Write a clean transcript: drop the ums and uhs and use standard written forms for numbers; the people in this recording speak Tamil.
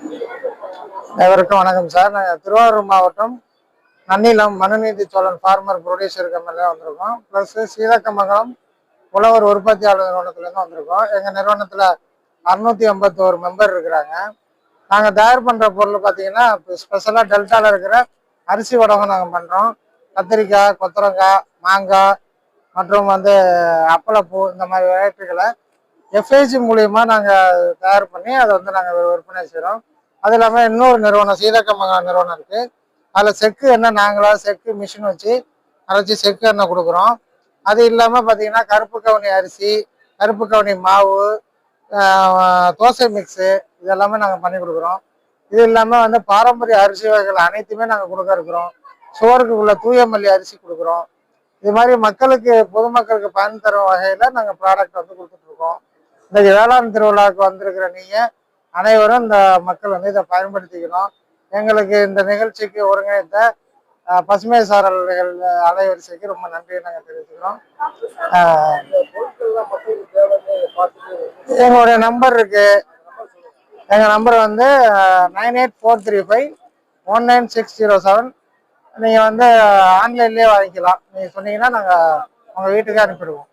அனைவருக்கும் வணக்கம் சார். நாங்கள் திருவாரூர் மாவட்டம் நன்னிலம் மனுநீதி சோழன் ஃபார்மர் ப்ரொடியூசர் கம்பெனியில் வந்திருக்கோம். ப்ளஸ் சீதக்கமங்கலம் உழவர் உற்பத்தியாளர் நிறுவனத்துலேருந்து வந்திருக்கோம். எங்கள் நிறுவனத்தில் 681 மெம்பர் இருக்கிறாங்க. நாங்கள் தயார் பண்ணுற பொருள் பார்த்தீங்கன்னா ஸ்பெஷலாக டெல்டாவில் இருக்கிற அரிசி வடகம் நாங்கள் பண்ணுறோம். கத்திரிக்காய், கொத்தரங்காய், மாங்காய் மற்றும் அப்பளப்பூ இந்த மாதிரி வெரைட்டிகளை எஃப்ஐஜி மூலியமா நாங்கள் தயார் பண்ணி அதை நாங்கள் விற்பனை செய்கிறோம். அது இல்லாமல் இன்னொரு நிறுவனம் சீதக்கமங்கலம் நிறுவனம் இருக்குது. அதில் செக்கு எண்ணெய் நாங்களாக செக்கு மிஷின் வச்சு அரைச்சி செக்கு எண்ணெய் கொடுக்குறோம். அது இல்லாமல் பார்த்தீங்கன்னா கருப்பு கவுனி அரிசி, கருப்பு கவுனி மாவு, தோசை மிக்ஸு இதெல்லாமே நாங்கள் பண்ணி கொடுக்குறோம். இது இல்லாமல் பாரம்பரிய அரிசி வகைகள் அனைத்துமே நாங்கள் கொடுக்க இருக்கிறோம். சோறுக்கு உள்ள தூயமல்லி அரிசி கொடுக்குறோம். இது மாதிரி மக்களுக்கு பொதுமக்களுக்கு பயன் தரும் வகையில் நாங்கள் ப்ராடக்ட் கொடுத்துட்ருக்கோம். இந்த வேளாண் திருவிழாவுக்கு வந்திருக்கிற நீங்கள் அனைவரும் இந்த மக்கள் இதை பயன்படுத்திக்கணும். எங்களுக்கு இந்த நிகழ்ச்சிக்கு ஒருங்கிணைத்த பசுமை சாரல்கள் அலைவரிசைக்கு ரொம்ப நன்றியை நாங்கள் தெரிவிச்சுக்கிறோம். எங்களுடைய நம்பர் இருக்கு. எங்கள் நம்பர் 9843519607. நீங்கள் ஆன்லைன்லேயே வாங்கிக்கலாம். நீங்கள் சொன்னீங்கன்னா நாங்கள் உங்கள் வீட்டுக்கே அனுப்பிடுவோம்.